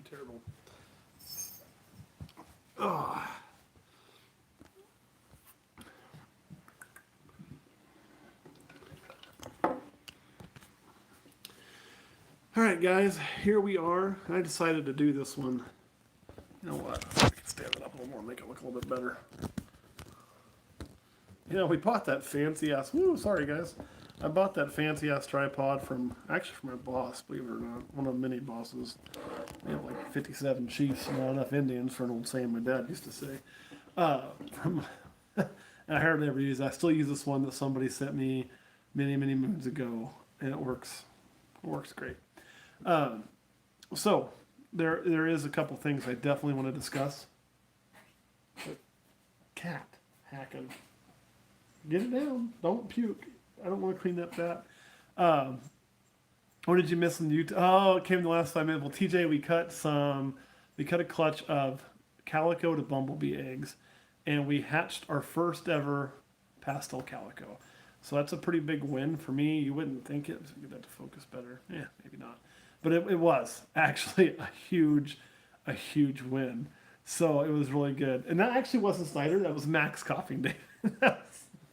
too terrible. Oh. All right, guys, here we are. I decided to do this one. You know what? I can stand it up a little more, make it look a little bit better. You know, we bought that fancy ass. Woo, sorry guys. I bought that fancy ass tripod from my boss, believe it or not, one of the mini bosses. We have like 57 chiefs, not enough Indians for an old saying my dad used to say. From and I hardly ever use. I still use this one that somebody sent me many moons ago, and it works. It works great. Um, so there is a couple things I definitely want to discuss. But cat hacking. Get it down. Don't puke. I don't want to clean up that. Um, what did you miss in YouTube? Oh, it came in the last 5 minutes. Well, TJ, we cut a clutch of calico to bumblebee eggs, and we hatched our first ever pastel calico. So that's a pretty big win for me. You wouldn't think it. Get that to focus better. Yeah, maybe not. But it was actually a huge win. So it was really good. And that actually wasn't Snyder. That was Max coughing Day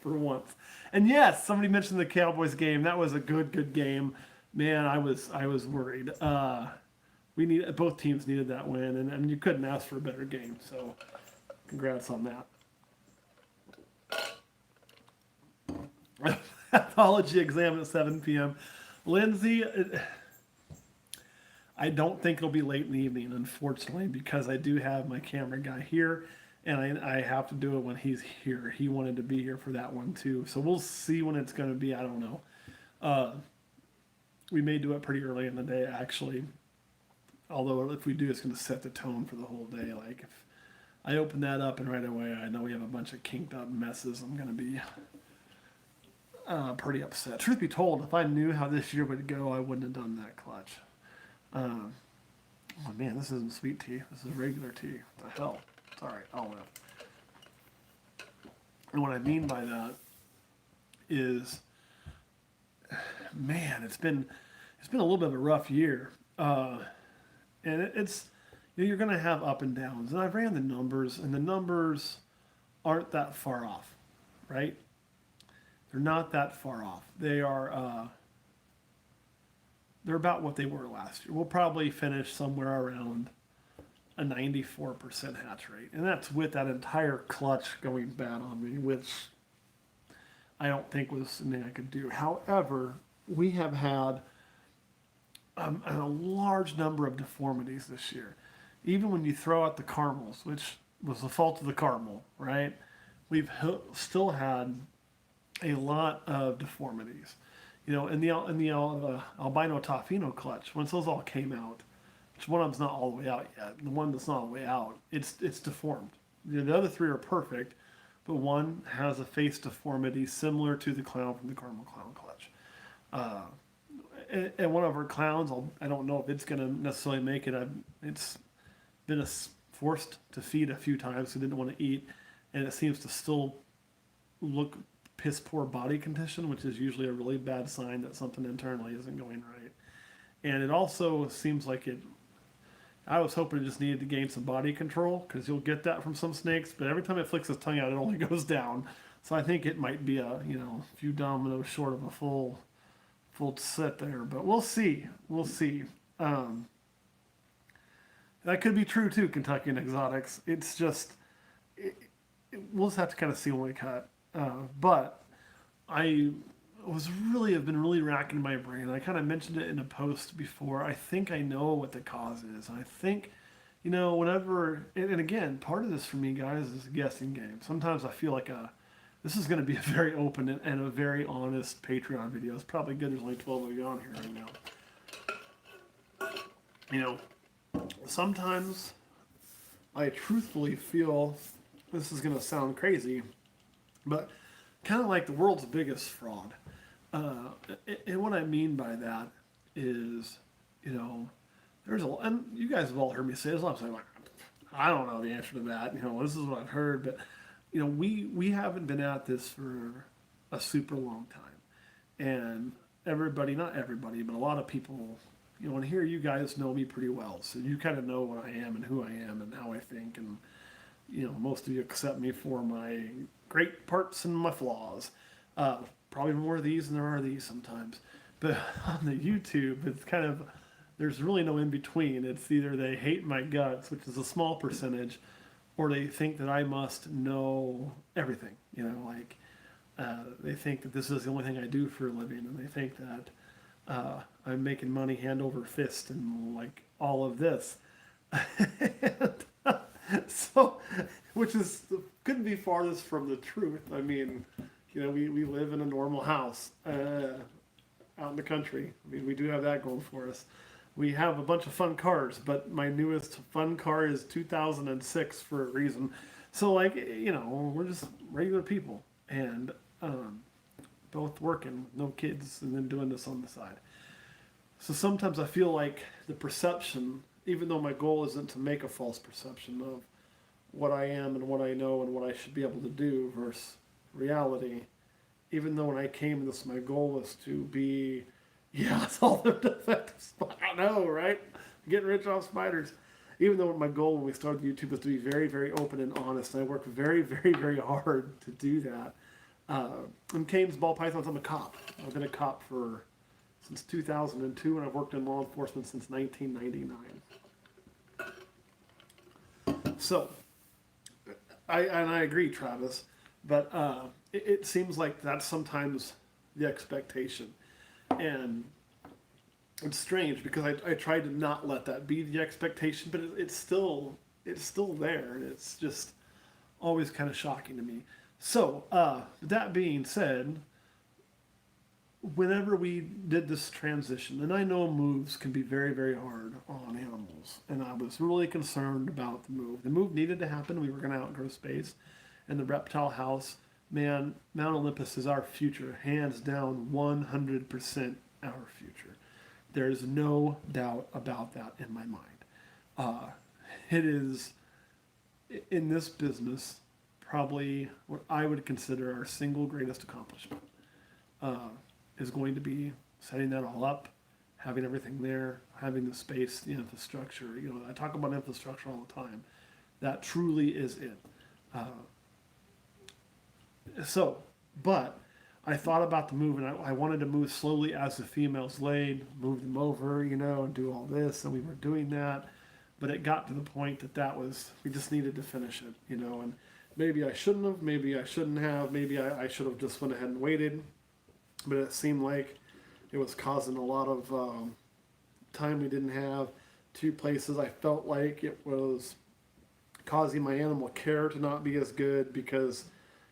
for once. And yes, somebody mentioned the Cowboys game. That was a good game. Man, I was worried. Both teams needed that win, and you couldn't ask for a better game. So, congrats on that. Pathology exam at 7 p.m. Lindsay, I don't think it'll be late in the evening, unfortunately, because I do have my camera guy here, and I have to do it when he's here. He wanted to be here for that one too, so we'll see when it's going to be. I don't know. Uh, we may do it pretty early in the day, actually. Although if we do, it's going to set the tone for the whole day. Like if I open that up and right away I know we have a bunch of kinked up messes, I'm going to be pretty upset. Truth be told, if I knew how this year would go, I wouldn't have done that clutch. Oh man, this isn't sweet tea. This is regular tea. What the hell? It's all right. I'll live. And what I mean by that is, man, it's been a little bit of a rough year, and it's you're going to have up and downs. And I ran the numbers, and the numbers aren't that far off, right? They're not that far off. They're about what they were last year. We'll probably finish somewhere around a 94% hatch rate. And that's with that entire clutch going bad on me, which I don't think was something I could do. However, we have had a large number of deformities this year. Even when you throw out the caramels, which was the fault of the caramel, right? We've still had a lot of deformities. You know, in the albino Tofino clutch, once those all came out, which one of them's not all the way out yet, the one that's not all the way out, it's deformed. You know, the other three are perfect, but one has a face deformity similar to the clown from the Caramel Clown clutch. And one of our clowns, I don't know if it's going to necessarily make it. It's been forced to feed a few times, so it didn't want to eat, and it seems to still look piss poor body condition, which is usually a really bad sign that something internally isn't going right. And it also seems like I was hoping it just needed to gain some body control, because you'll get that from some snakes, but every time it flicks its tongue out, it only goes down. So I think it might be a few dominoes short of a full set there, but we'll see. We'll see. That could be true too, Kentucky and Exotics. It's just we'll just have to kind of see when we cut. But I have been really racking my brain. I kind of mentioned it in a post before. I think I know what the cause is. I think, whenever, and again, part of this for me, guys, is a guessing game. Sometimes I feel like this is going to be a very open and a very honest Patreon video. It's probably good there's only 12 of you on here right now. Sometimes I truthfully feel, this is going to sound crazy, but kind of like the world's biggest fraud. And what I mean by that is, and you guys have all heard me say this. I'm saying, like, I don't know the answer to that. This is what I've heard, but we haven't been at this for a super long time, and everybody, not everybody, but a lot of people and here you guys know me pretty well, so you kind of know what I am and who I am and how I think, and most of you accept me for my great parts and my flaws. Uh, Probably more of these than there are these sometimes. But on the YouTube, it's kind of there's really no in between. It's either they hate my guts, which is a small percentage, or they think that I must know everything. They think that this is the only thing I do for a living, and they think that I'm making money hand over fist and like all of this. So, which is couldn't be farthest from the truth. I mean, we live in a normal house out in the country. I mean, we do have that going for us. We have a bunch of fun cars, but my newest fun car is 2006 for a reason. So, like, we're just regular people, and both working, no kids, and then doing this on the side. So sometimes I feel like the perception, even though my goal isn't to make a false perception of what I am and what I know and what I should be able to do versus reality, even though when I came to this, my goal was to be, yeah, it's all the defective spiders. I know, right? Getting rich off spiders. Even though my goal when we started YouTube was to be very, very open and honest, and I worked very, very, very hard to do that. In Cain's Ball Pythons, I'm a cop. I've been a cop since 2002, and I've worked in law enforcement since 1999. So, I agree, Travis, but it seems like that's sometimes the expectation, and it's strange because I try to not let that be the expectation, but it's still there, and it's just always kind of shocking to me. So, that being said, whenever we did this transition, and I know moves can be very, very hard on animals, and I was really concerned about the move. The move needed to happen. We were going to outgrow space, and the reptile house, man, Mount Olympus is our future, hands down, 100% our future. There's no doubt about that in my mind. It is, in this business, probably what I would consider our single greatest accomplishment. Is going to be setting that all up, having everything there, having the space, the infrastructure. I talk about infrastructure all the time. That truly is it. But I thought about the move, and I wanted to move slowly as the females laid, move them over, and do all this, and we were doing that. But it got to the point we just needed to finish it, and maybe I shouldn't have, maybe I shouldn't have, maybe I should have just went ahead and waited. But it seemed like it was causing a lot of time we didn't have. Two places I felt like it was causing my animal care to not be as good because,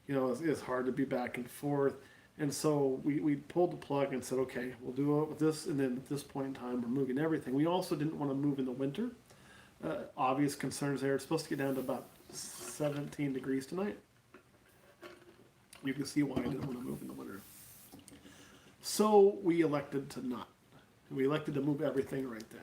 it's hard to be back and forth. And so we pulled the plug and said, okay, we'll do it with this. And then at this point in time, we're moving everything. We also didn't want to move in the winter. Obvious concerns there. It's supposed to get down to about 17 degrees tonight. You can see why I didn't want to move in the winter. So we elected to not. We elected to move everything right then.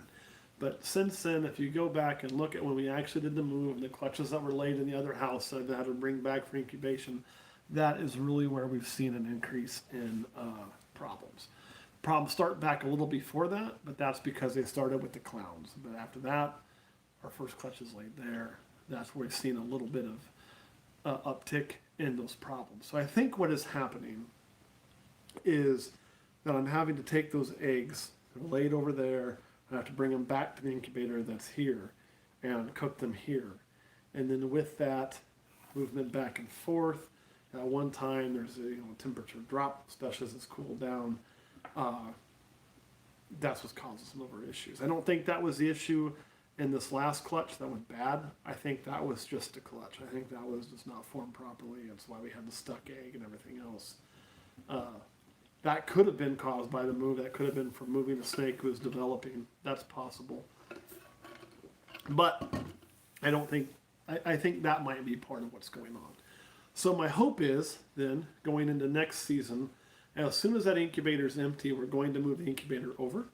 But since then, if you go back and look at when we actually did the move, and the clutches that were laid in the other house that I had to bring back for incubation, that is really where we've seen an increase in problems. Problems start back a little before that, but that's because they started with the clowns. But after that, our first clutch is laid there. That's where we've seen a little bit of uptick in those problems. So I think what is happening is that I'm having to take those eggs that are laid over there. I have to bring them back to the incubator that's here and cook them here. And then with that, move them back and forth. At one time, there's a temperature drop, especially as it's cooled down. That's what causes some of our issues. I don't think that was the issue in this last clutch that went bad. I think that was just a clutch. I think that was just not formed properly. That's why we had the stuck egg and everything else. That could have been caused by the move. That could have been from moving the snake who was developing. That's possible. But I think that might be part of what's going on. So my hope is then going into next season, as soon as that incubator is empty, we're going to move the incubator over.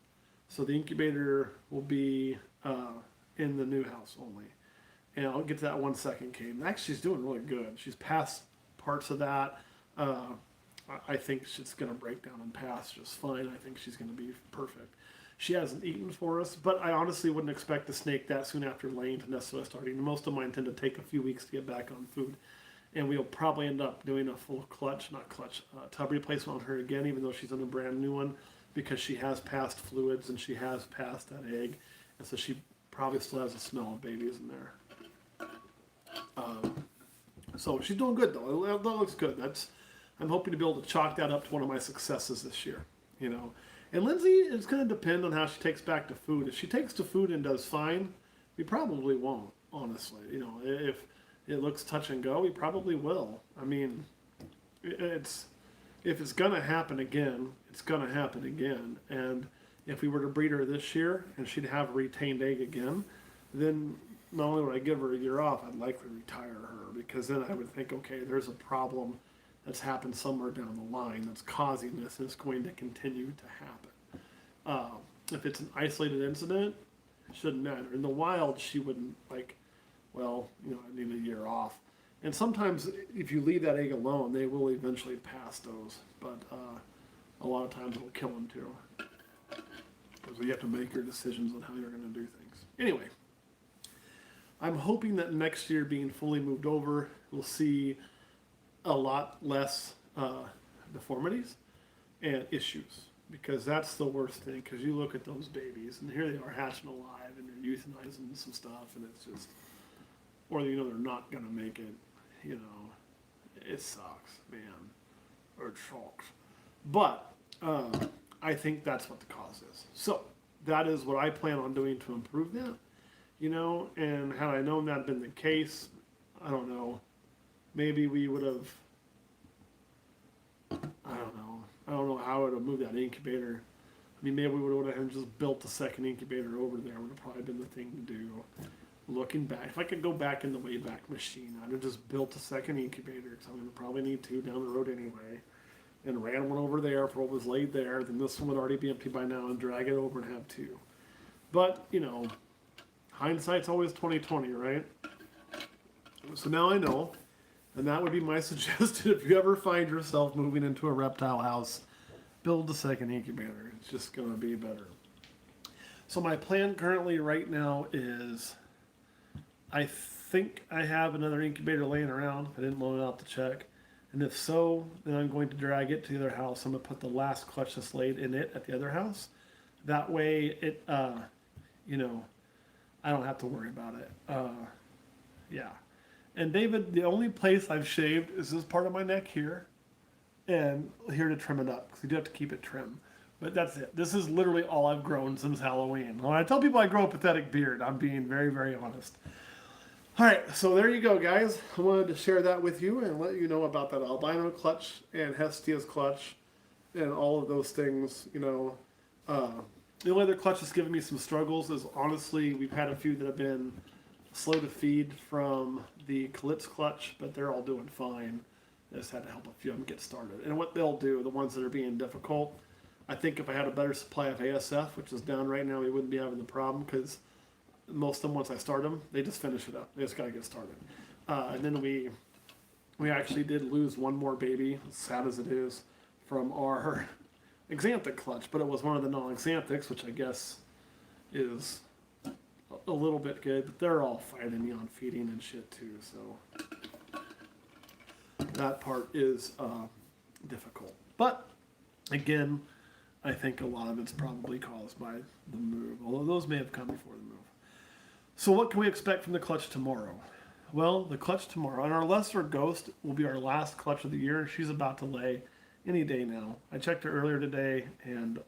So the incubator will be in the new house only. And I'll get to that 1 second, Kate. Actually, she's doing really good. She's passed parts of that. I think she's going to break down and pass just fine. I think she's going to be perfect. She hasn't eaten for us, but I honestly wouldn't expect the snake that soon after laying to necessarily start eating. Most of mine tend to take a few weeks to get back on food. And we'll probably end up doing a full tub replacement on her again, even though she's in a brand new one, because she has passed fluids and she has passed that egg. And so she probably still has the smell of babies in there. So she's doing good though. That looks good. I'm hoping to be able to chalk that up to one of my successes this year. You know, and Lindsay is going to depend on how she takes back to food. If she takes to food and does fine, we probably won't. Honestly, you know, if it looks touch and go, we probably will. I mean, if it's going to happen again, it's going to happen again. And if we were to breed her this year and she'd have a retained egg again, then not only would I give her a year off, I'd likely retire her, because then I would think, okay, there's a problem that's happened somewhere down the line that's causing this, and it's going to continue to happen. If it's an isolated incident, it shouldn't matter. In the wild, she wouldn't well, you know, I need a year off. And sometimes if you leave that egg alone, they will eventually pass those, but a lot of times it'll kill them too. Because you have to make your decisions on how you're going to do things. Anyway, I'm hoping that next year, being fully moved over, we'll see a lot less deformities and issues, because that's the worst thing. Because you look at those babies, and here they are hatching alive, and they're euthanizing some stuff, and it's just, or you know they're not gonna make it. You know, it sucks, man, or it sucks. But I think that's what the cause is. So that is what I plan on doing to improve that. You know, and had I known that had been the case, I don't know. Maybe we would have, I don't know how I would have moved that incubator. I mean, maybe we would have just built a second incubator over there, would have probably been the thing to do. Looking back, if I could go back in the Wayback Machine, I'd have just built a second incubator, because I'm going to probably need two down the road anyway, and ran one over there for what was laid there. Then this one would already be empty by now, and drag it over and have two. But, you know, hindsight's always 20/20, right? So now I know. And that would be my suggestion. If you ever find yourself moving into a reptile house, build a second incubator. It's just going to be better. So my plan currently right now is, I think I have another incubator laying around. I didn't load it out to check. And if so, then I'm going to drag it to the other house. I'm going to put the last clutch that's laid in it at the other house. That way it, you know, I don't have to worry about it. Yeah. And David, the only place I've shaved is this part of my neck here, and here to trim it up, because you do have to keep it trim. But that's it. This is literally all I've grown since Halloween. When I tell people I grow a pathetic beard, I'm being very, very honest. All right, so there you go, guys. I wanted to share that with you and let you know about that albino clutch and Hestia's clutch and all of those things. You know, the only other clutch that's given me some struggles is, honestly, we've had a few that have been slow to feed from the Calypso clutch, but they're all doing fine. I just had to help a few of them get started. And what they'll do, the ones that are being difficult, I think if I had a better supply of ASF, which is down right now, we wouldn't be having the problem, because most of them, once I start them, they just finish it up. They just got to get started. And then we actually did lose one more baby, as sad as it is, from our Xanthic clutch, but it was one of the non-Xanthics, which I guess is a little bit good, but they're all fighting me on feeding and shit too, so that part is difficult. But again, I think a lot of it's probably caused by the move, although those may have come before the move. So what can we expect from the clutch tomorrow? Well, the clutch tomorrow, and our lesser ghost will be our last clutch of the year. She's about to lay any day now. I checked her earlier today, and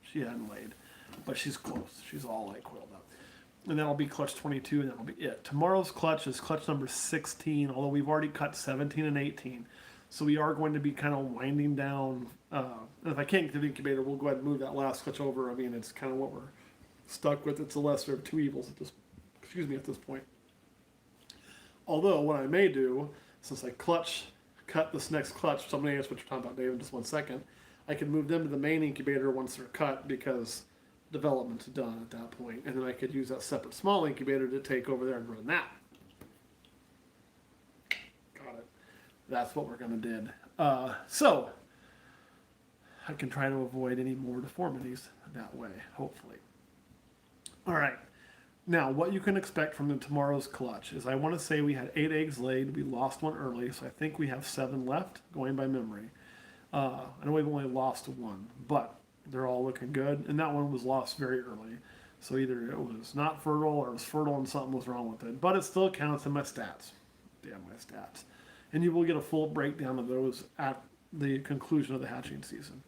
she hadn't laid. But she's close. She's all like coiled up. And that'll be clutch 22, and that'll be it. Tomorrow's clutch is clutch number 16, although we've already cut 17 and 18. So we are going to be kind of winding down. And if I can't get to the incubator, we'll go ahead and move that last clutch over. I mean, it's kind of what we're stuck with. It's the lesser of two evils at this point. Although what I may do, since I cut this next clutch, so I'm going to answer what you're talking about, Dave, in just 1 second. I can move them to the main incubator once they're cut, because development's done at that point, and then I could use that separate small incubator to take over there and run that. Got it. That's what we're going to do. So I can try to avoid any more deformities that way, hopefully. All right. Now, what you can expect from the tomorrow's clutch is I want to say we had 8 eggs laid. We lost one early, so I think we have 7 left, going by memory. I know we've only lost one, but they're all looking good. And that one was lost very early. So either it was not fertile or it was fertile and something was wrong with it. But it still counts in my stats. Damn my stats. And you will get a full breakdown of those at the conclusion of the hatching season.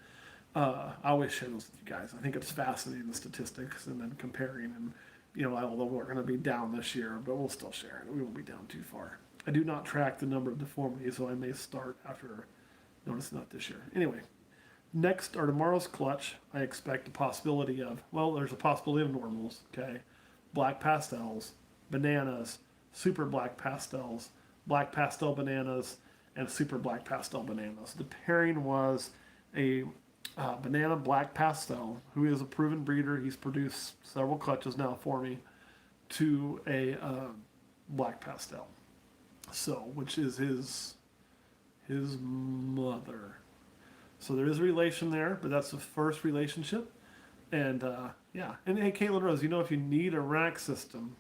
I always share those with you guys. I think it's fascinating, the statistics and then comparing. And, although we're going to be down this year, but we'll still share it. We won't be down too far. I do not track the number of deformities, so I may start after. Notice not this year. Anyway, next or tomorrow's clutch, I expect a possibility of, there's a possibility of normals, okay? Black pastels, bananas, super black pastels, black pastel bananas, and super black pastel bananas. The pairing was a banana black pastel, who is a proven breeder. He's produced several clutches now for me, to a black pastel. So, which is his mother. So there is a relation there, but that's the first relationship. And yeah, and hey, Caitlin Rose, if you need a rack system,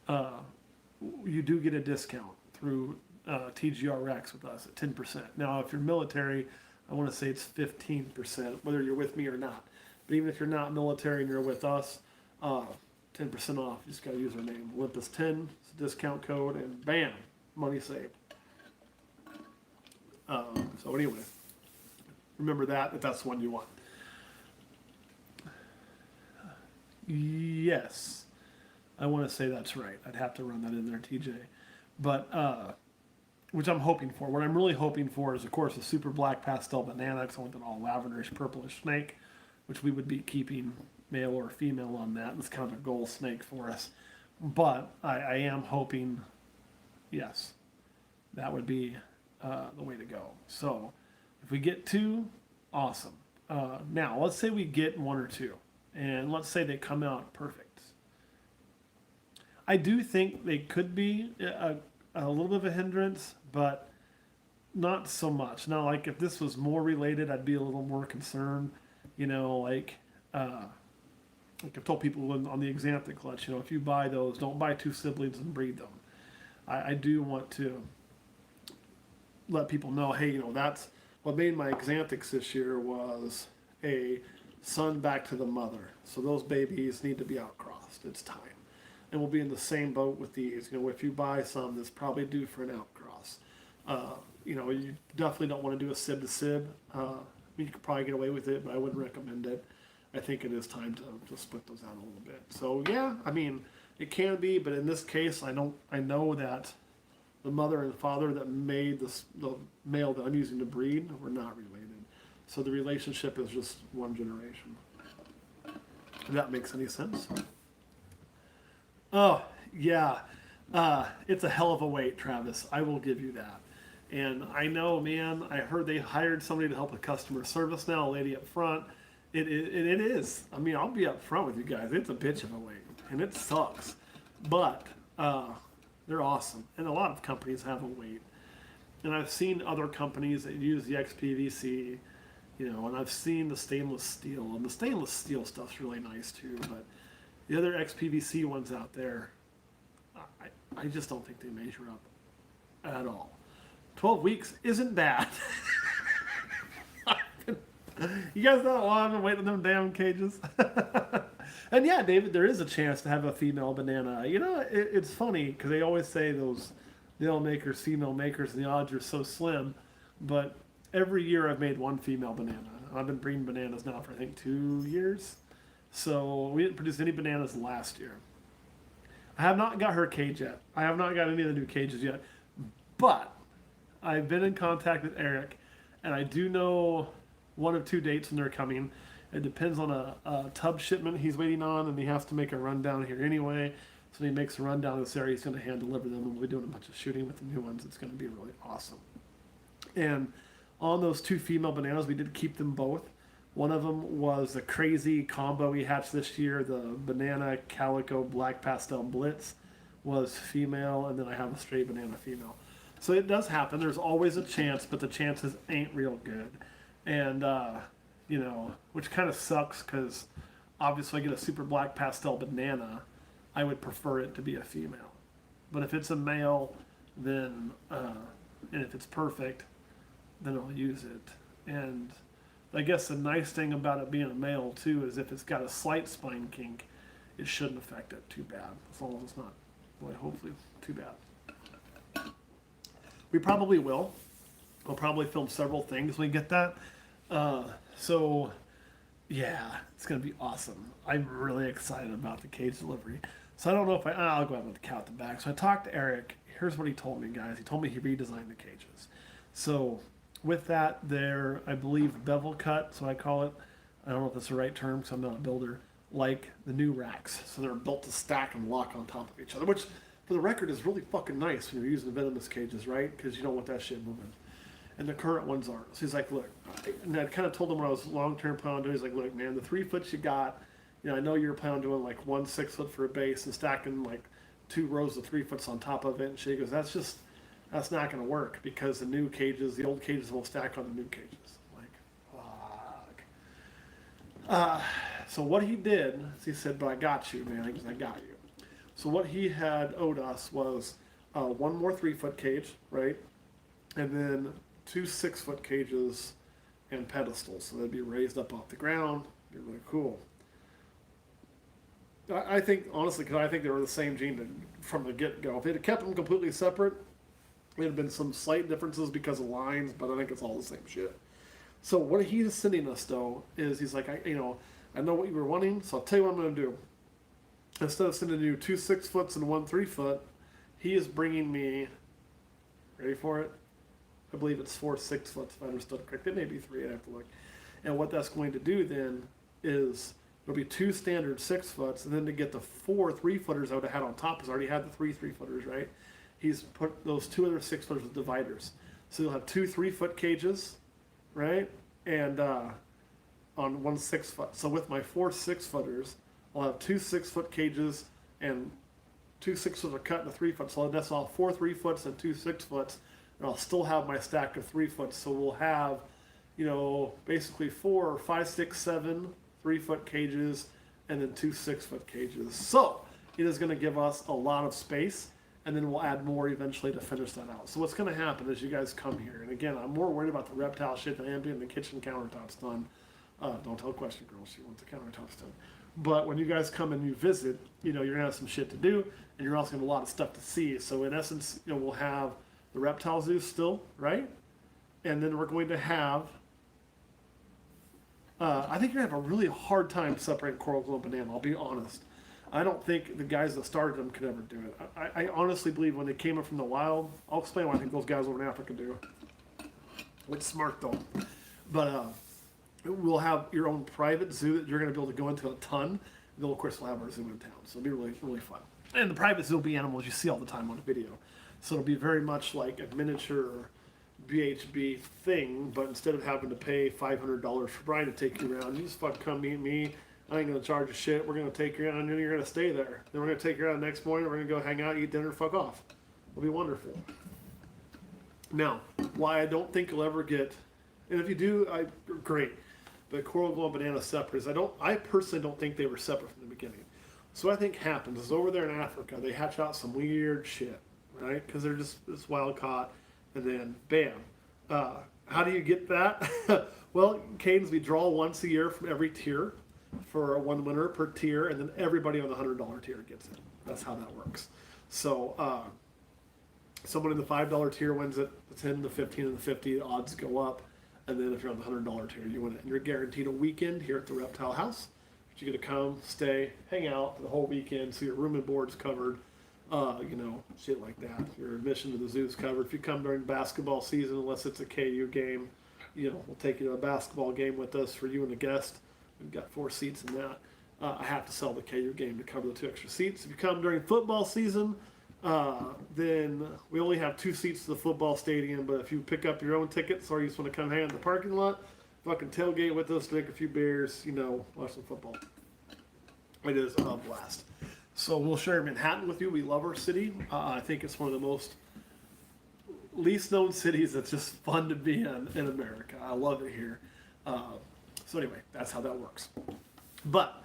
you do get a discount through TGR racks with us at 10%. Now, if you're military, I want to say it's 15%, whether you're with me or not. But even if you're not military and you're with us, 10% off. You just got to use our name. Olympus10, it's a discount code, and bam, money saved. So anyway, remember that if that's the one you want. Yes, I want to say that's right. I'd have to run that in there, TJ. But which I'm hoping for. What I'm really hoping for is, of course, a super black pastel banana, because I want an all lavenderish purplish snake, which we would be keeping male or female on that. It's kind of a goal snake for us. But I am hoping, yes, that would be the way to go. So if we get 2, awesome. Now, let's say we get 1 or 2, and let's say they come out perfect. I do think they could be a little bit of a hindrance, but not so much. Now, like if this was more related, I'd be a little more concerned. Like I've told people on the Xanthic clutch, if you buy those, don't buy 2 siblings and breed them. I do want to let people know, hey, that's what made my Xanthics this year was a son back to the mother. So those babies need to be outcrossed. It's time. And we'll be in the same boat with these. If you buy some that's probably due for an outcross. You definitely don't want to do a sib to sib. You could probably get away with it, but I wouldn't recommend it. I think it is time to split those out a little bit. So yeah, it can be, but in this case, I know that the mother and father that made the male that I'm using to breed were not related. So the relationship is just one generation. If that makes any sense. Oh, yeah. It's a hell of a weight, Travis. I will give you that. And I know, man, I heard they hired somebody to help with customer service now, a lady up front. It is. I'll be up front with you guys. It's a bitch of a weight, and it sucks. But they're awesome. And a lot of companies have a weight. And I've seen other companies that use the XPVC, and I've seen the stainless steel. And the stainless steel stuff's really nice too, but the other XPVC ones out there, I just don't think they measure up at all. 12 weeks isn't bad. You guys know how long I've been waiting in them damn cages? And yeah, David, there is a chance to have a female banana. It's funny because they always say those male makers, female makers, and the odds are so slim. But every year I've made 1 female banana. I've been breeding bananas now for, I think, 2 years. So we didn't produce any bananas last year. I have not got her cage yet. I have not got any of the new cages yet. But I've been in contact with Eric, and I do know 1 of 2 dates when they're coming. It depends on a tub shipment he's waiting on, and he has to make a rundown here anyway. So when he makes a rundown of this area, he's going to hand deliver them, and we'll be doing a bunch of shooting with the new ones. It's going to be really awesome. And on those 2 female bananas, we did keep them both. One of them was a crazy combo we hatched this year. The banana calico black pastel blitz was female, and then I have a straight banana female. So it does happen. There's always a chance, but the chances ain't real good. And which kind of sucks because obviously I get a super black pastel banana. I would prefer it to be a female. But if it's a male, then, and if it's perfect, then I'll use it. And I guess the nice thing about it being a male too is if it's got a slight spine kink, it shouldn't affect it too bad. As long as it's not, boy, hopefully too bad. We probably will. We'll probably film several things when we get that. So, yeah, it's going to be awesome. I'm really excited about the cage delivery. So I don't know if I'll go ahead with the cat at the back. So I talked to Eric. Here's what he told me, guys. He told me he redesigned the cages. So with that, they're, I believe, bevel cut, so I call it. I don't know if that's the right term because I'm not a builder. Like the new racks. So they're built to stack and lock on top of each other, which, for the record, is really fucking nice when you're using the venomous cages, right? Because you don't want that shit moving. And the current ones aren't. So he's like, look, and I kind of told him what I was long-term planning on doing. He's like, look, man, the 3 foot you got, I know you're planning on doing like 1 6 foot for a base and stacking like 2 rows of 3 foots on top of it. And she goes, that's not going to work because the old cages will stack on the new cages. I'm like, fuck. So what he did, is he said, but I got you, man. He goes, I got you. So what he had owed us was 1 more 3 foot cage, right? And then 2 6 foot cages and pedestals. So they'd be raised up off the ground. Be really cool. I think, honestly, because I think they were the same gene from the get-go. If they'd have kept them completely separate, there'd have been some slight differences because of lines, but I think it's all the same shit. So what he's sending us, though, is he's like, I know what you were wanting, so I'll tell you what I'm going to do. Instead of sending you 2 6 foots and 1 3 foot, he is bringing me, ready for it? I believe it's 4 6 foots, if I understood it correctly. It may be 3, I have to look. And what that's going to do then is there'll be 2 standard 6 foots, and then to get the 4 3 footers I would have had on top, because I already had the 3 3 footers, right? He's put those 2 other 6 footers with dividers. So you'll have 2 3 foot cages, right? And on 1 6 foot. So with my 4 6 footers, I'll have 2 6 foot cages and 2 6 foot are cut into 3 foot. So that's all 4 3 foots and 2 6 foots. And I'll still have my stack of 3 foots. So we'll have, basically 4 5 6 7 3 foot cages and then 2 6 foot cages. So it is going to give us a lot of space, and then we'll add more eventually to finish that out. So what's going to happen is you guys come here, and again, I'm more worried about the reptile shit than I am getting the kitchen countertops done. Don't tell Question Girl, she wants the countertops done. But when you guys come and you visit, you're going to have some shit to do, and you're also going to have a lot of stuff to see. So in essence, we'll have the reptile zoo still, right? And then we're going to have, I think you're going to have a really hard time separating coral glow and banana, I'll be honest. I don't think the guys that started them could ever do it. I honestly believe when they came up from the wild, I'll explain what I think those guys over in Africa do. It's smart though. But we'll have your own private zoo that you're going to be able to go into a ton. And then of course we'll have our zoo in town. So it'll be really, really fun. And the private zoo will be animals you see all the time on the video. So it'll be very much like a miniature BHB thing, but instead of having to pay $500 for Brian to take you around, you just fucking come meet me. I ain't gonna charge you shit. We're gonna take you around, and then you're gonna stay there. Then we're gonna take you around the next morning. We're gonna go hang out, eat dinner, fuck off. It'll be wonderful. Now, why I don't think you'll ever get, and if you do, great. But coral glow and banana separate is I personally don't think they were separate from the beginning. So what I think happens is over there in Africa, they hatch out some weird shit, right? Because they're just it's wild caught, and then bam. How do you get that? Well, cadence, we draw once a year from every tier for 1 winner per tier, and then everybody on the $100 tier gets it. That's how that works. So someone in the $5 tier wins it, the 10, the 15, and the 50 odds go up, and then if you're on the $100 tier, you win it. And you're guaranteed a weekend here at the Reptile House. But you get to come, stay, hang out for the whole weekend, so your room and board's covered, shit like that. Your admission to the zoo's covered. If you come during basketball season, unless it's a KU game, we'll take you to a basketball game with us for you and the guest. We've got 4 seats in that. I have to sell the KU game to cover the 2 extra seats. If you come during football season, then we only have 2 seats to the football stadium. But if you pick up your own tickets or you just want to come hang in the parking lot, fucking tailgate with us, drink a few beers, watch some football. It is a blast. So we'll share Manhattan with you. We love our city. I think it's one of the most least known cities that's just fun to be in America. I love it here. So anyway, that's how that works. But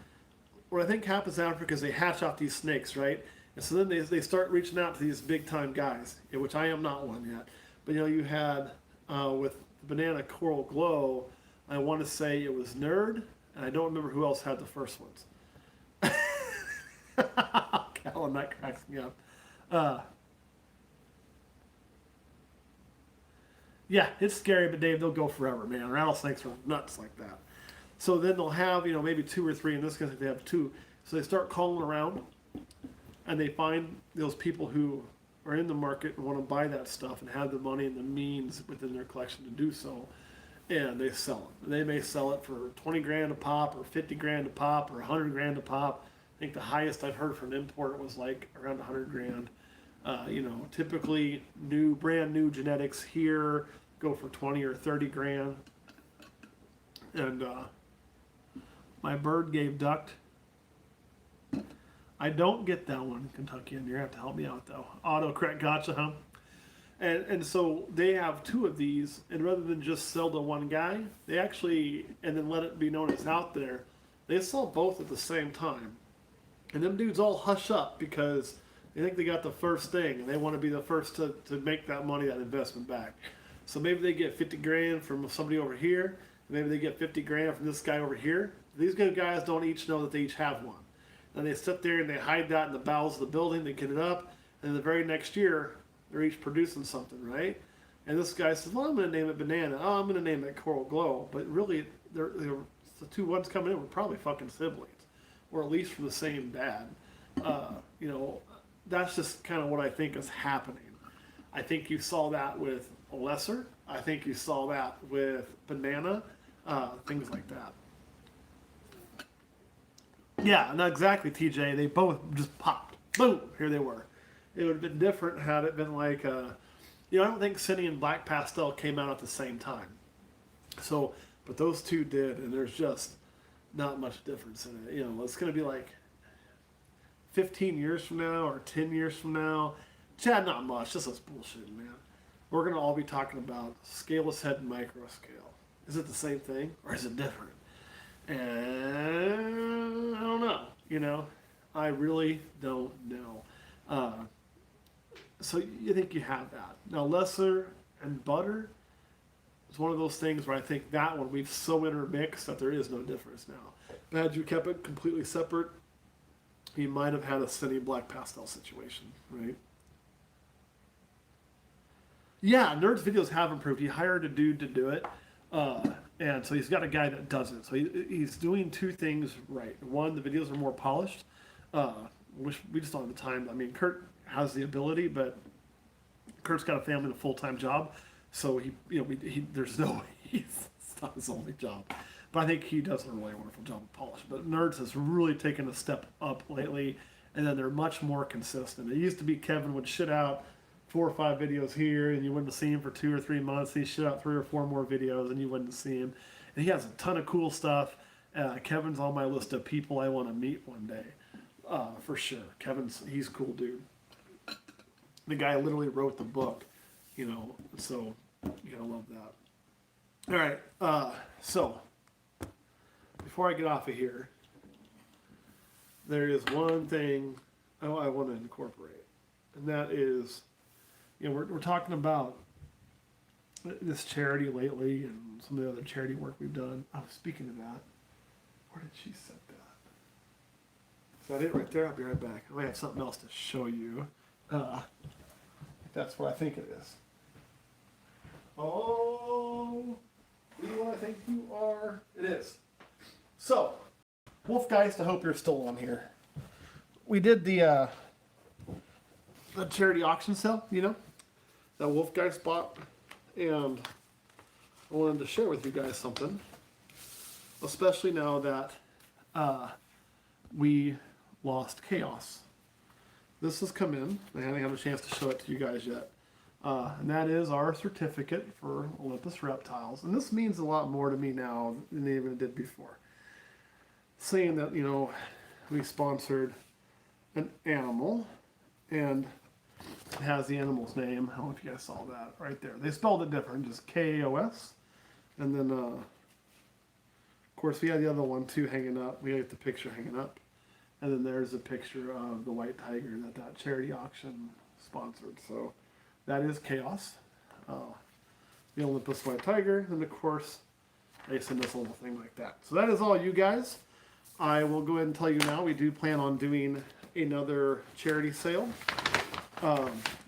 what I think happens in Africa is they hatch out these snakes, right? And so then they start reaching out to these big time guys, which I am not one yet. But you had with Banana Coral Glow, I want to say it was Nerd, and I don't remember who else had the first ones. Callan, that cracks me up. Yeah, it's scary, but Dave, they'll go forever, man. Rattlesnakes are nuts like that. So then they'll have, maybe 2 or 3. In this case, they have 2. So they start calling around, and they find those people who are in the market and want to buy that stuff and have the money and the means within their collection to do so, and they sell it. They may sell it for 20 grand a pop, or 50 grand a pop, or 100 grand a pop. I think the highest I've heard from an import was like around 100 grand. Typically brand new genetics here go for 20 or 30 grand. And my bird gave ducked. I don't get that one, Kentucky, and you're gonna have to help me out though. Autocorrect, gotcha, huh? And so they have 2 of these, and rather than just sell to one guy, they actually, and then let it be known as out there, they sell both at the same time. And them dudes all hush up because they think they got the first thing, and they want to be the first to make that money, that investment back. So maybe they get 50 grand from somebody over here, maybe they get 50 grand from this guy over here. These good guys don't each know that they each have one. And they sit there and they hide that in the bowels of the building, they get it up, and the very next year, they're each producing something, right? And this guy says, well, I'm going to name it Banana. Oh, I'm going to name it Coral Glow. But really, they're the 2 ones coming in were probably fucking siblings, or at least from the same dad. That's just kind of what I think is happening. I think you saw that with Lesser. I think you saw that with Banana, things like that. Yeah, not exactly, TJ. They both just popped. Boom! Here they were. It would have been different had it been like, I don't think Cindy and Black Pastel came out at the same time. So, but those 2 did, and there's just not much difference in it. It's going to be like 15 years from now or 10 years from now. Chad, not much. Just us bullshitting, man. We're going to all be talking about scaleless head and micro scale. Is it the same thing or is it different? And I don't know. I really don't know. So you think you have that. Now, Lesser and Butter is one of those things where I think that one we've so intermixed that there is no difference now. But had you kept it completely separate, you might have had a Cindy Black Pastel situation, right? Yeah, Nerd's videos have improved. He hired a dude to do it, and so he's got a guy that does it. So he's doing 2 things right. One, the videos are more polished, which we just don't have the time. I mean, Kurt has the ability, but Kurt's got a family and a full-time job, so there's no way it's not his only job. But I think he does a really wonderful job of polish. But Nerds has really taken a step up lately, and then they're much more consistent. It used to be Kevin would shit out 4 or 5 videos here, and you wouldn't see him for 2 or 3 months. He shit out 3 or 4 more videos, and you wouldn't see him. And he has a ton of cool stuff. Kevin's on my list of people I want to meet one day, for sure. He's a cool dude. The guy literally wrote the book, so you gotta love that. All right, so before I get off of here, there is one thing I want to incorporate, and that is, we're talking about this charity lately and some of the other charity work we've done. Oh, speaking of that, where did she set that? Is that it right there? I'll be right back. I might have something else to show you. That's what I think it is. Oh, you know what I think you are? It is. So, Wolfgeist, I hope you're still on here. We did the charity auction sale, that Wolfgeist bought, and I wanted to share with you guys something, especially now that we lost Chaos. This has come in. I haven't had a chance to show it to you guys yet. And that is our certificate for Olympus Reptiles. And this means a lot more to me now than it even did before. Saying that, we sponsored an animal, and it has the animal's name. I don't know if you guys saw that right there. They spelled it different, just K-O-S, and then course, we had the other one too hanging up. We had the picture hanging up. And then there's a picture of the white tiger that charity auction sponsored. So that is Chaos. The Olympus white tiger. And of course, they send us a little thing like that. So that is all, you guys. I will go ahead and tell you now, we do plan on doing another charity sale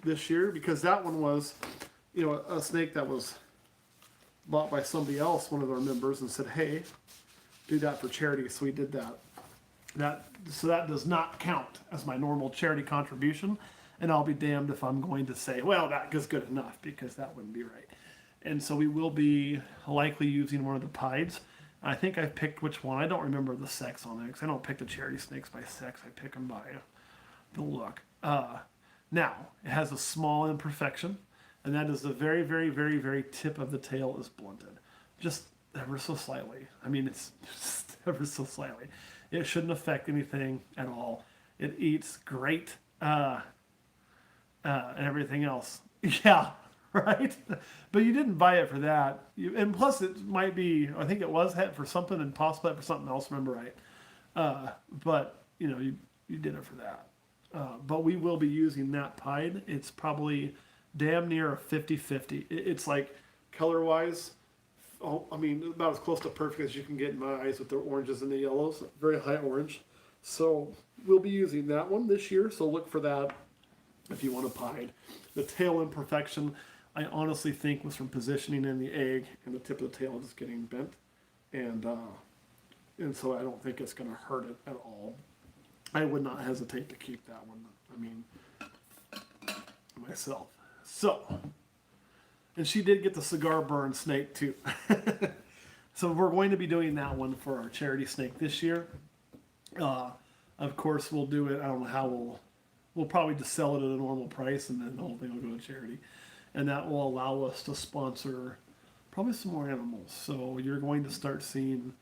this year, because that one was, a snake that was bought by somebody else, one of our members, and said, hey, do that for charity. So we did that. So that does not count as my normal charity contribution, and I'll be damned if I'm going to say, well, that is good enough, because that wouldn't be right. And so we will be likely using one of the pieds. I think I picked which one. I don't remember the sex on it, because I don't pick the charity snakes by sex. I pick them by the look. Now, it has a small imperfection, and that is the very, very, very, very tip of the tail is blunted. Just ever so slightly. I mean, it's just ever so slightly. It shouldn't affect anything at all. It eats great, and everything else. Yeah, right? But you didn't buy it for that. And plus, it might be, I think it was for something and possibly for something else, remember right. But, you did it for that. But we will be using that pied. It's probably damn near a 50-50. It's like, color-wise, about as close to perfect as you can get in my eyes with the oranges and the yellows. Very high orange. So we'll be using that one this year. So look for that if you want a pied. The tail imperfection, I honestly think, was from positioning in the egg, and the tip of the tail is getting bent. And so I don't think it's going to hurt it at all. I would not hesitate to keep that one. Myself. So... And she did get the cigar burn snake too. So we're going to be doing that one for our charity snake this year. Of course, we'll do it. I don't know how we'll probably just sell it at a normal price, and then the whole thing will go to charity. And that will allow us to sponsor probably some more animals. So you're going to start seeing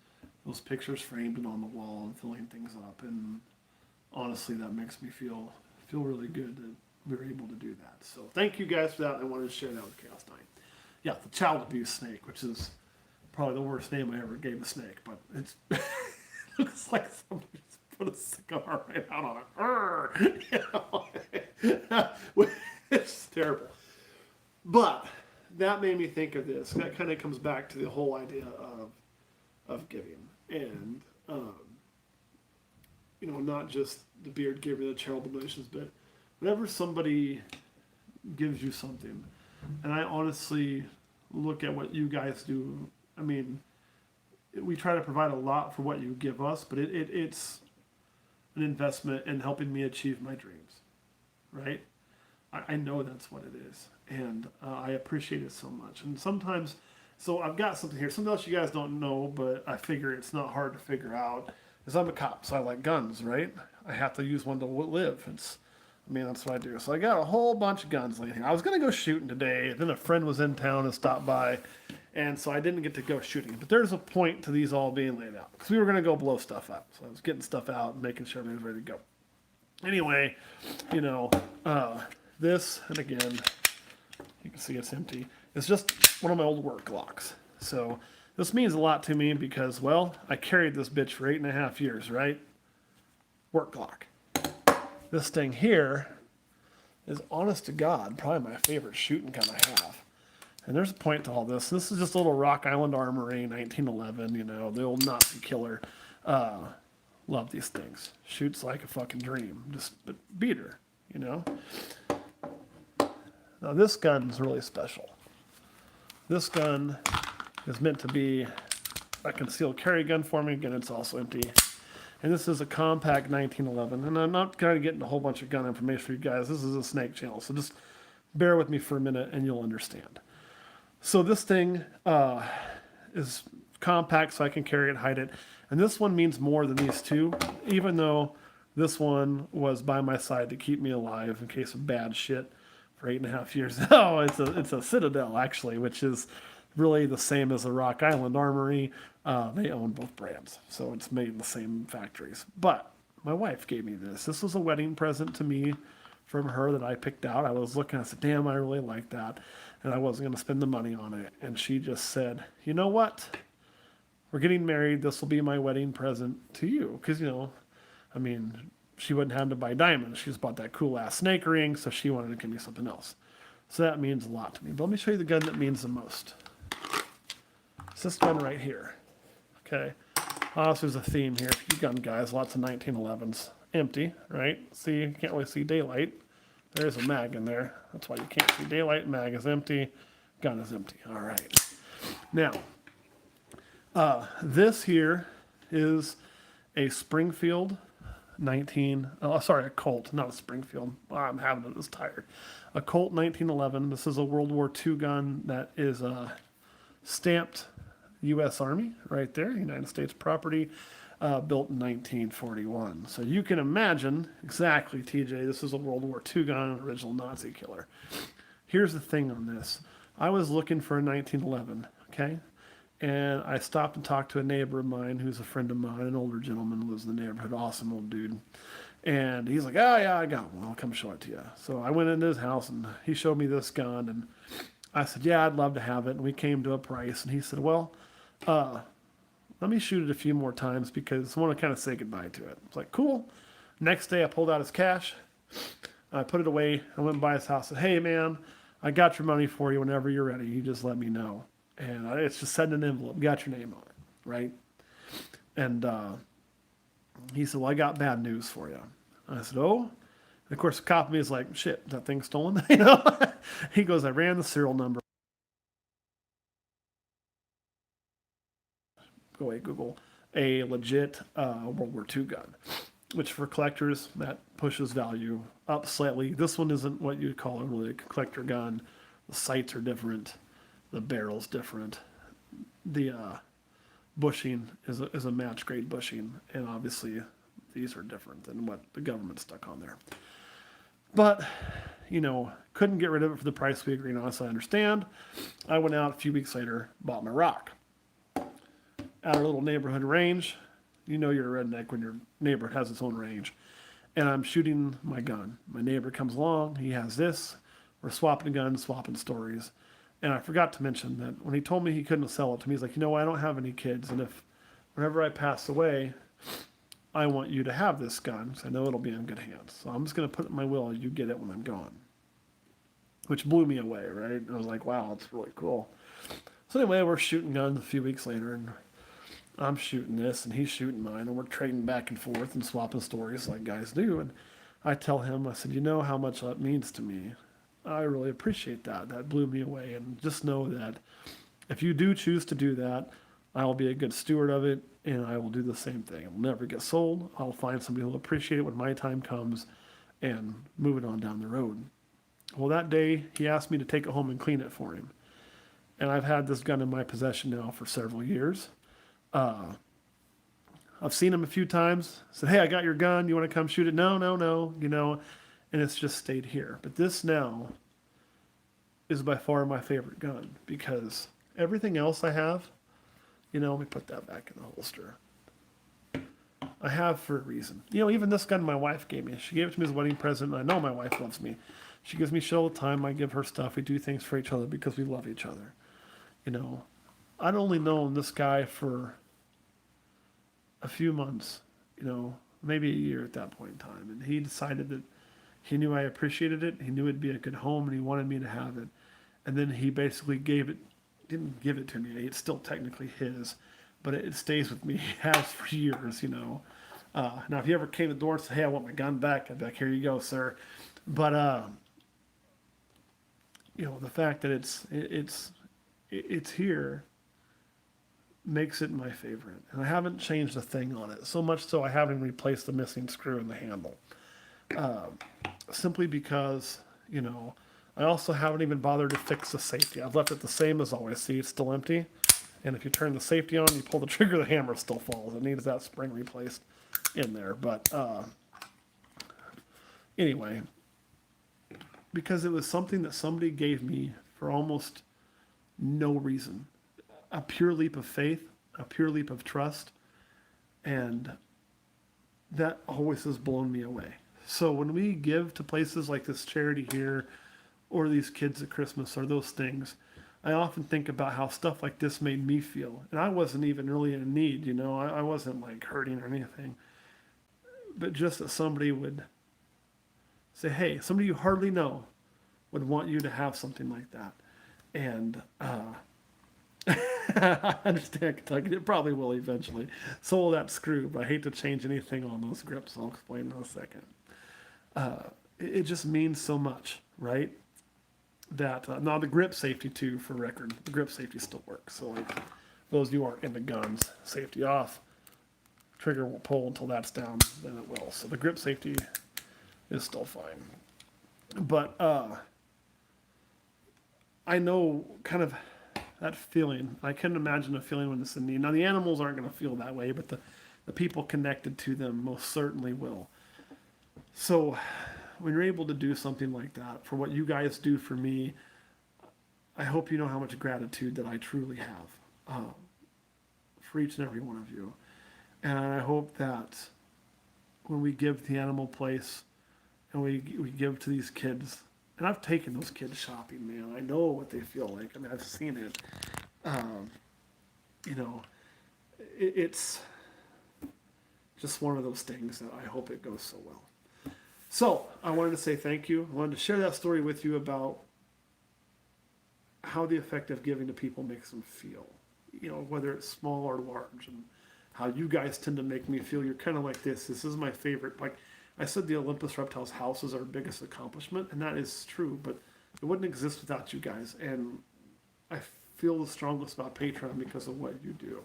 those pictures framed and on the wall and filling things up. And honestly, that makes me feel really good that we were able to do that. So thank you guys for that. I wanted to share that with Chaos 9. Yeah, the child abuse snake, which is probably the worst name I ever gave a snake, but it looks like somebody just put a cigar right out on it. It's terrible. But that made me think of this. That kind of comes back to the whole idea of giving. And, not just the beard giver, the charitable donations, but whenever somebody gives you something, and I honestly look at what you guys do, we try to provide a lot for what you give us, but it's an investment in helping me achieve my dreams, right? I know that's what it is, and I appreciate it so much. And sometimes, so I've got something here, something else you guys don't know, but I figure it's not hard to figure out, is I'm a cop, so I like guns, right? I have to use one to live. That's what I do. So I got a whole bunch of guns laying here. I was going to go shooting today. Then a friend was in town and stopped by. And so I didn't get to go shooting. But there's a point to these all being laid out. Because we were going to go blow stuff up. So I was getting stuff out and making sure everything was ready to go. Anyway, this, and again, you can see it's empty. It's just one of my old work locks. So this means a lot to me because, well, I carried this bitch for 8.5 years, right? Work lock. This thing here is, honest to God, probably my favorite shooting gun I have. And there's a point to all this. This is just a little Rock Island Armory, 1911, the old Nazi killer. Love these things. Shoots like a fucking dream. Just a beater, Now, this gun's really special. This gun is meant to be a concealed carry gun for me. Again, it's also empty. And this is a compact 1911. And I'm not going to get into a whole bunch of gun information for you guys. This is a snake channel. So just bear with me for a minute and you'll understand. So this thing is compact so I can carry it, hide it. And this one means more than these two, even though this one was by my side to keep me alive in case of bad shit for 8.5 years. No, it's a Citadel, actually, which is really the same as the Rock Island Armory. They own both brands, so it's made in the same factories. But my wife gave me this. This was a wedding present to me from her that I picked out. I was looking, I said, damn, I really like that. And I wasn't going to spend the money on it. And she just said, you know what? we're getting married. This will be my wedding present to you. Because, I mean, she wouldn't have to buy diamonds. She just bought that cool ass snake ring, so she wanted to give me something else. So that means a lot to me. But let me show you the gun that means the most. It's this gun right here. Okay. Also, there's a theme here. You gun guys, lots of 1911s. Empty, right? See, you can't really see daylight. There's a mag in there. That's why you can't see daylight. Mag is empty. Gun is empty. All right. Now, this here is a Springfield a Colt, not a Springfield. I'm having it. It's tired. A Colt 1911. This is a World War II gun that is stamped U.S. Army right there, United States property, built in 1941. So you can imagine exactly, TJ, this is a World War II gun, an original Nazi killer. Here's the thing on this. I was looking for a 1911, okay? And I stopped and talked to a neighbor of mine who's a friend of mine, an older gentleman who lives in the neighborhood, awesome old dude. And he's like, oh, yeah, I got one. I'll come show it to you. So I went into his house, and he showed me this gun. And I said, yeah, I'd love to have it. And we came to a price. And he said, well, let me shoot it a few more times because I want to kind of say goodbye to it. It's like, cool. Next day, I pulled out his cash. I put it away. I went by his house and said, hey, man, I got your money for you whenever you're ready. You just let me know. And it's just sent an envelope. Got your name on it, right? And he said, well, I got bad news for you. I said, oh? And of course, the cop of me is like, shit, that thing's stolen? He goes, I ran the serial number. Go away, Google. A legit World War II gun, which for collectors, that pushes value up slightly. This one isn't what you'd call a really collector gun. The sights are different. The barrel's different. The bushing is a match grade bushing, and obviously these are different than what the government stuck on there. But, couldn't get rid of it for the price we agreed on, so I understand. I went out a few weeks later, bought my rock. At our little neighborhood range, you're a redneck when your neighborhood has its own range. And I'm shooting my gun. My neighbor comes along, he has this. We're swapping guns, swapping stories. And I forgot to mention that when he told me he couldn't sell it to me, he's like, I don't have any kids. And if whenever I pass away, I want you to have this gun. So I know it'll be in good hands. So I'm just going to put it in my will. You get it when I'm gone. Which blew me away, right? And I was like, wow, that's really cool. So anyway, we're shooting guns a few weeks later. And I'm shooting this and he's shooting mine. And we're trading back and forth and swapping stories like guys do. And I tell him, I said, you know how much that means to me. I really appreciate that. That blew me away. And just know that if you do choose to do that, I will be a good steward of it, and I will do the same thing. It will never get sold. I'll find somebody who will appreciate it when my time comes and move it on down the road. Well, that day, he asked me to take it home and clean it for him. And I've had this gun in my possession now for several years. I've seen him a few times. Said, hey, I got your gun. You want to come shoot it? No. And it's just stayed here. But this now is by far my favorite gun because everything else I have, let me put that back in the holster. I have for a reason. Even this gun my wife gave me. She gave it to me as a wedding present, and I know my wife loves me. She gives me shit all the time. I give her stuff. We do things for each other because we love each other. I'd only known this guy for a few months, maybe a year at that point in time. And he decided that he knew I appreciated it. He knew it'd be a good home, and he wanted me to have it. And then he basically didn't give it to me. It's still technically his, but it stays with me. It has for years, Now, if you ever came to the door and said, hey, I want my gun back, I'd be like, here you go, sir. But, the fact that it's here makes it my favorite. And I haven't changed a thing on it. So much so I haven't replaced the missing screw in the handle. Simply because, I also haven't even bothered to fix the safety. I've left it the same as always. See, it's still empty. And if you turn the safety on, you pull the trigger, the hammer still falls. It needs that spring replaced in there. But anyway, because it was something that somebody gave me for almost no reason. A pure leap of faith, a pure leap of trust. And that always has blown me away. So when we give to places like this charity here or these kids at Christmas or those things, I often think about how stuff like this made me feel. And I wasn't even really in need, you know, I wasn't like hurting or anything. But just that somebody would say, hey, somebody you hardly know would want you to have something like that. And I understand Kentucky. It probably will eventually. So will that screw, but I hate to change anything on those grips. I'll explain in a second. It just means so much, right? That now the grip safety too, for record, the grip safety still works. So like those of you aren't into guns, safety off, trigger won't pull until that's down, then it will. So the grip safety is still fine. But I know kind of that feeling. I couldn't imagine a feeling when it's in need. Now the animals aren't going to feel that way, but the people connected to them most certainly will. So when you're able to do something like that for what you guys do for me, I hope you know how much gratitude that I truly have for each and every one of you. And I hope that when we give the animal place and we give to these kids, and I've taken those kids shopping, man. I know what they feel like. I mean, I've seen it. You know, it's just one of those things that I hope it goes so well. So I wanted to say thank you. I wanted to share that story with you about how the effect of giving to people makes them feel. You know, whether it's small or large, and how you guys tend to make me feel. You're kind of like this. This is my favorite. Like I said, the Olympus Reptiles house is our biggest accomplishment, and that is true. But it wouldn't exist without you guys. And I feel the strongest about Patreon because of what you do.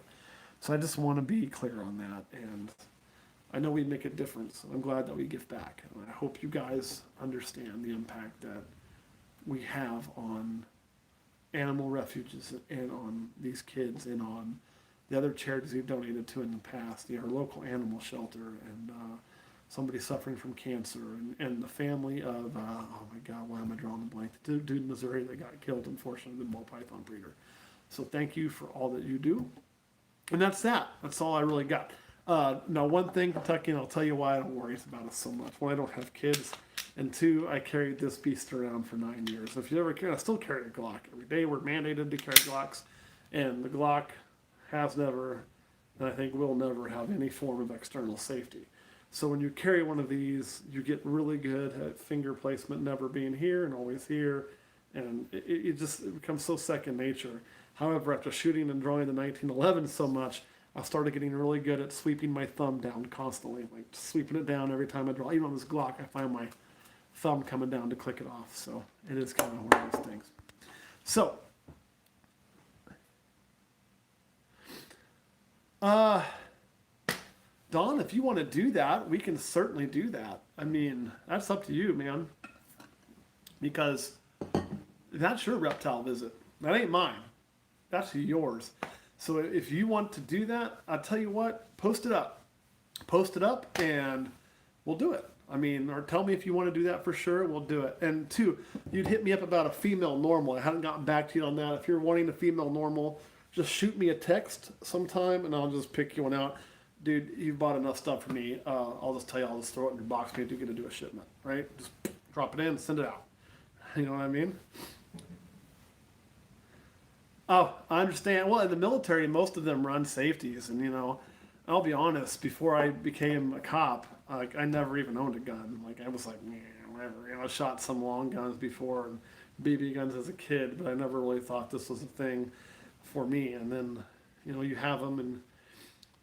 So I just want to be clear on that. And I know we make a difference. I'm glad that we give back. And I hope you guys understand the impact that we have on animal refuges and on these kids and on the other charities we've donated to in the past, our local animal shelter, and somebody suffering from cancer, and the family of, oh my God, why am I drawing the blank? The dude in Missouri that got killed, unfortunately, the ball python breeder. So thank you for all that you do. And that's that. That's all I really got. Now, one thing, Kentucky, and I'll tell you why I don't worry about it so much. One, I don't have kids. And two, I carried this beast around for 9 years. If you ever carry, I still carry a Glock. Every day we're mandated to carry Glocks. And the Glock has never, and I think will never, have any form of external safety. So when you carry one of these, you get really good at finger placement, never being here and always here. And it becomes so second nature. However, after shooting and drawing the 1911 so much, I started getting really good at sweeping my thumb down constantly, like sweeping it down every time I draw. Even on this Glock, I find my thumb coming down to click it off. So it is kind of one of those things. So, Don, if you want to do that, we can certainly do that. I mean, that's up to you, man. Because that's your reptile visit. That ain't mine. That's yours. So if you want to do that, I'll tell you what, post it up. Post it up and we'll do it. I mean, or tell me if you want to do that for sure, we'll do it. And two, you'd hit me up about a female normal. I haven't gotten back to you on that. If you're wanting a female normal, just shoot me a text sometime and I'll just pick you one out. Dude, you've bought enough stuff for me. I'll just tell you, I'll just throw it in your box when you get to do a shipment, right? Just drop it in, send it out. You know what I mean? Oh, I understand. Well, in the military, most of them run safeties, and you know, I'll be honest. Before I became a cop, like I never even owned a gun. Like I was like, whatever. You know, I shot some long guns before and BB guns as a kid, but I never really thought this was a thing for me. And then, you know, you have them and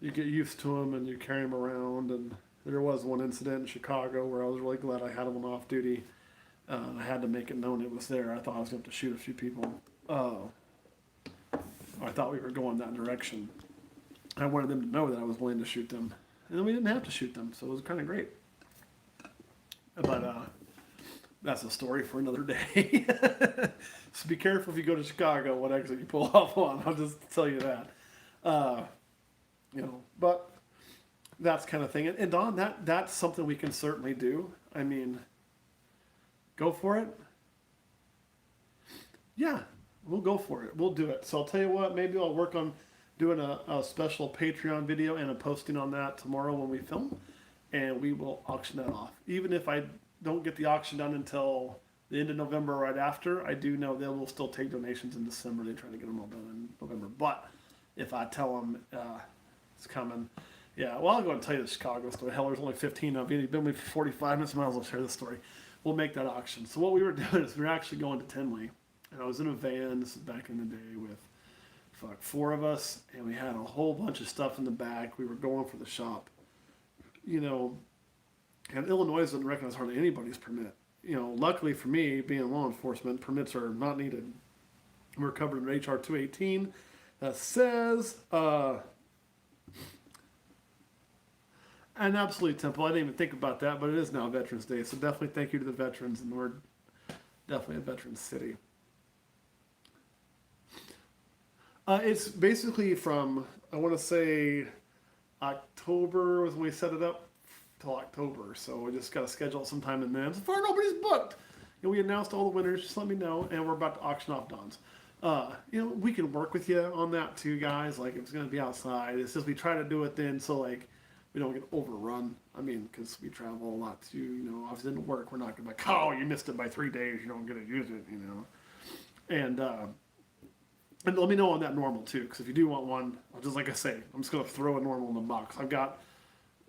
you get used to them and you carry them around. And there was one incident in Chicago where I was really glad I had them on off duty. I had to make it known it was there. I thought I was going to have to shoot a few people. I thought we were going that direction. I wanted them to know that I was willing to shoot them. And then we didn't have to shoot them, so it was kind of great. But that's a story for another day. So be careful if you go to Chicago what exit you pull off on. I'll just tell you that. You know, but that's kind of thing. And Don, that's something we can certainly do. I mean, go for it. Yeah. We'll go for it. We'll do it. So I'll tell you what, maybe I'll work on doing a special Patreon video and a posting on that tomorrow when we film, and we will auction that off. Even if I don't get the auction done until the end of November, right after. I do know they will still take donations in December. They try to get them all done in November. But if I tell them it's coming, yeah, well, I'll go and tell you the Chicago story. Hell, there's only 15 of you. You've been with me for 45 minutes. Might as well share the story. We'll make that auction. So what we were doing is we were actually going to Tinley, and I was in a van. This is back in the day with four of us, and we had a whole bunch of stuff in the back. We were going for the shop, you know, and Illinois doesn't recognize hardly anybody's permit. You know, luckily for me, being law enforcement, permits are not needed. We're covered in HR 218 that says, and absolutely Temple. I didn't even think about that, but it is now Veterans Day, so definitely thank you to the veterans, and we're definitely a veterans city. It's basically from, I want to say, October was when we set it up till October. So we just got to schedule it sometime in then. So far, nobody's booked. And we announced all the winners. Just let me know, and we're about to auction off Don's. You know, we can work with you on that too, guys. Like, it's going to be outside. It's just we try to do it then so, like, we don't get overrun. I mean, because we travel a lot too. You know, if it didn't work, we're not going to be like, oh, you missed it by 3 days. You don't get to use it, you know. And let me know on that normal too, because if you do want one, just like I say, I'm just gonna throw a normal in the box. I've got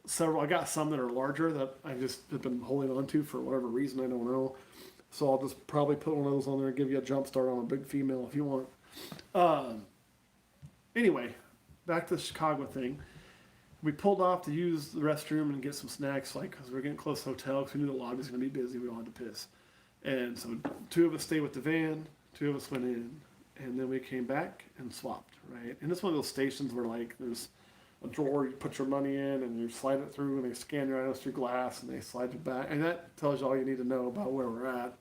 several. I got some that are larger that I just have been holding on to for whatever reason, I don't know. So I'll just probably put one of those on there and give you a jump start on a big female if you want. Anyway, back to the Chicago thing. We pulled off to use the restroom and get some snacks, like because we were getting close to the hotel because we knew the lobby was gonna be busy. We don't have to piss, and so 2 of us stayed with the van, 2 of us went in. And then we came back and swapped, right? And it's one of those stations where, like, there's a drawer you put your money in and you slide it through and they scan your items through glass and they slide it back. And that tells you all you need to know about where we're at.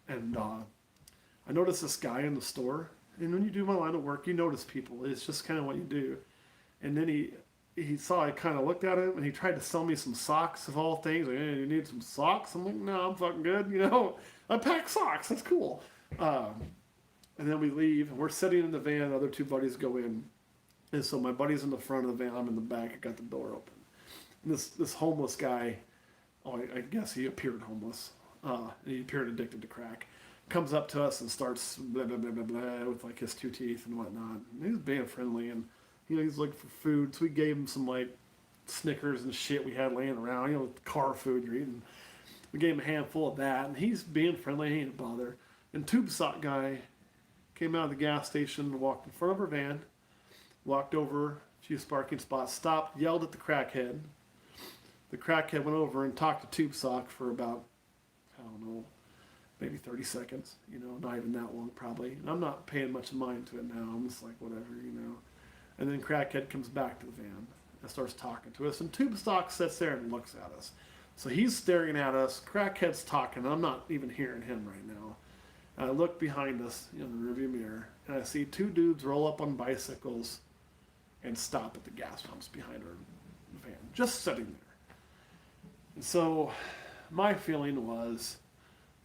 And I noticed this guy in the store. And when you do my line of work, you notice people. It's just kind of what you do. And then he saw I kind of looked at him and he tried to sell me some socks of all things. Like, hey, you need some socks? I'm like, no, I'm fucking good. You know, I pack socks. That's cool. And then we leave, and we're sitting in the van, the other 2 buddies go in. And so my buddy's in the front of the van, I'm in the back, I got the door open. And this homeless guy, I guess he appeared homeless, and he appeared addicted to crack, comes up to us and starts blah, blah, blah, blah, blah, with like his 2 teeth and whatnot. And he was being friendly, and you know, he's looking for food, so we gave him some like Snickers and shit we had laying around, you know, car food you're eating. We gave him a handful of that, and he's being friendly, he ain't bother. And Tube Sock guy came out of the gas station, walked in front of her van, walked over a few parking spots, stopped, yelled at the crackhead. The crackhead went over and talked to Tube Sock for about, I don't know, maybe 30 seconds. You know, not even that long probably. And I'm not paying much mind to it now. I'm just like, whatever, you know. And then crackhead comes back to the van and starts talking to us. And Tube Sock sits there and looks at us. So he's staring at us. Crackhead's talking, and I'm not even hearing him right now. And I look behind us in the rearview mirror, and I see 2 dudes roll up on bicycles and stop at the gas pumps behind our van, just sitting there. And so my feeling was,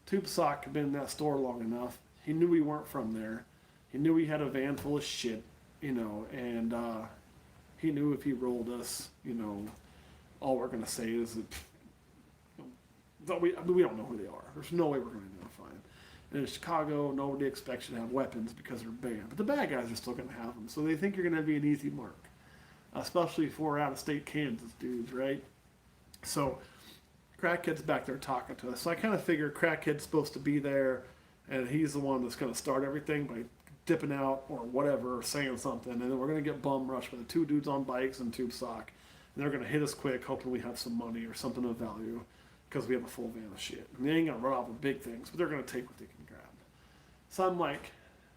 Tube Sock had been in that store long enough. He knew we weren't from there. He knew we had a van full of shit, you know, and he knew if he rolled us, you know, all we're going to say is that we don't know who they are. There's no way we're going to identify them. And in Chicago, nobody expects you to have weapons because they're banned. But the bad guys are still going to have them. So they think you're going to be an easy mark. Especially for out-of-state Kansas dudes, right? So Crackhead's back there talking to us. So I kind of figure Crackhead's supposed to be there, and he's the one that's going to start everything by dipping out or whatever, or saying something. And then we're going to get bum rushed by the 2 dudes on bikes and Tube Sock. And they're going to hit us quick, hoping we have some money or something of value, because we have a full van of shit. And they ain't going to run off with big things, but they're going to take what they can grab. So I'm like,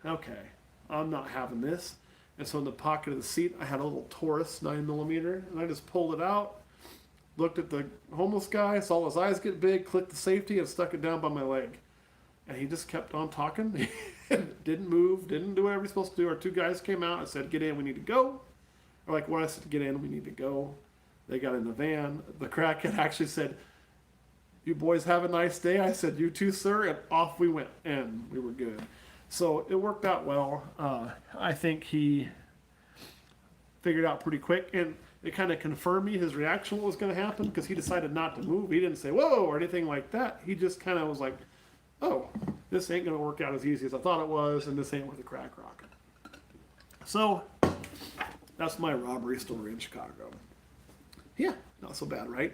okay, I'm not having this. And so in the pocket of the seat, I had a little Taurus 9mm, and I just pulled it out, looked at the homeless guy, saw his eyes get big, clicked the safety, and stuck it down by my leg. And he just kept on talking. Didn't move, didn't do whatever he's supposed to do. Our 2 guys came out. I said, get in, we need to go. Or like, what? I said, get in, we need to go. They got in the van. The crackhead actually said, you boys have a nice day. I said, you too, sir. And off we went, and we were good. So it worked out well. I think he figured out pretty quick, and it kind of confirmed me his reaction what was going to happen, because he decided not to move. He didn't say, whoa, or anything like that. He just kind of was like, oh, this ain't gonna work out as easy as I thought it was, and this ain't worth a crack rock. So that's my robbery story in Chicago. Yeah, not so bad, right?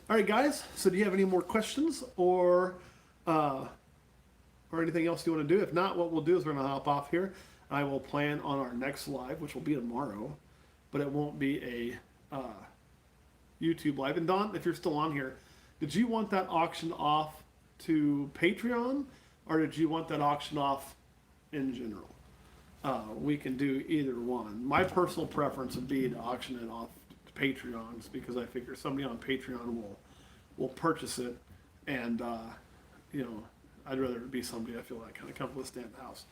All right, guys. So do you have any more questions or anything else you want to do? If not, what we'll do is we're gonna hop off here. I will plan on our next live, which will be tomorrow, but it won't be a YouTube live. And Don, if you're still on here, did you want that auction off to Patreon, or did you want that auction off in general? We can do either one. My personal preference would be to auction it off to Patreons, because I figure somebody on Patreon will purchase it, and I'd rather it be somebody I feel like kind of comfortable to stay in the house.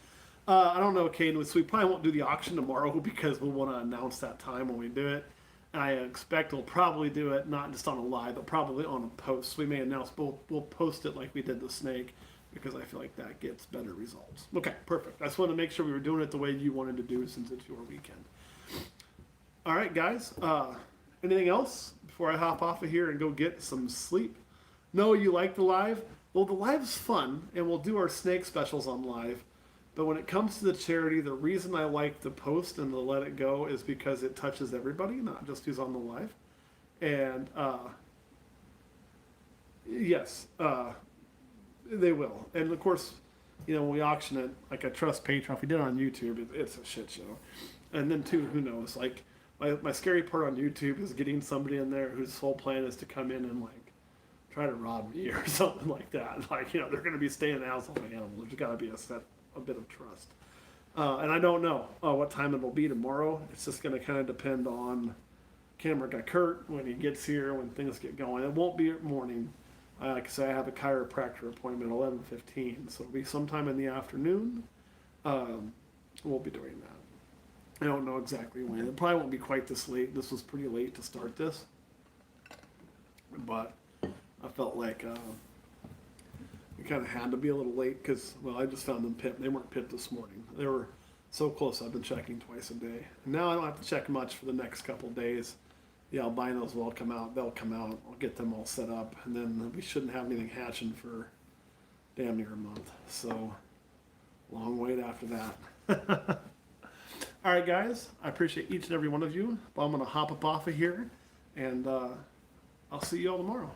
I don't know, Caden, so we probably won't do the auction tomorrow because we'll want to announce that time when we do it. And I expect we'll probably do it not just on a live, but probably on a post. We may announce, but we'll post it like we did the snake, because I feel like that gets better results. Okay, perfect. I just wanted to make sure we were doing it the way you wanted to do since it's your weekend. All right, guys. Anything else before I hop off of here and go get some sleep? No, you like the live? Well, the live's fun, and we'll do our snake specials on live. But when it comes to the charity, the reason I like the post and the let it go is because it touches everybody, not just who's on the live. And yes, they will. And of course, when we auction it, like I trust Patreon. If we did it on YouTube, it's a shit show. And then too, who knows? Like my scary part on YouTube is getting somebody in there whose whole plan is to come in and like try to rob me or something like that. Like they're going to be staying as an animal. There's got to be a bit of trust. And I don't know what time it'll be tomorrow. It's just going to kind of depend on camera guy Kurt when he gets here, when things get going. It won't be at morning. Like I say, I have a chiropractor appointment at 11:15, so it'll be sometime in the afternoon. We'll be doing that. I don't know exactly when. It probably won't be quite this late. This was pretty late to start this, but I felt like we kind of had to be a little late because, I just found them pipped. They weren't pipped this morning. They were so close. I've been checking twice a day. And now I don't have to check much for the next couple of days. The albinos will come out. They'll come out. I'll get them all set up. And then we shouldn't have anything hatching for damn near a month. So, long wait after that. All right, guys. I appreciate each and every one of you. But I'm going to hop up off of here. And I'll see you all tomorrow.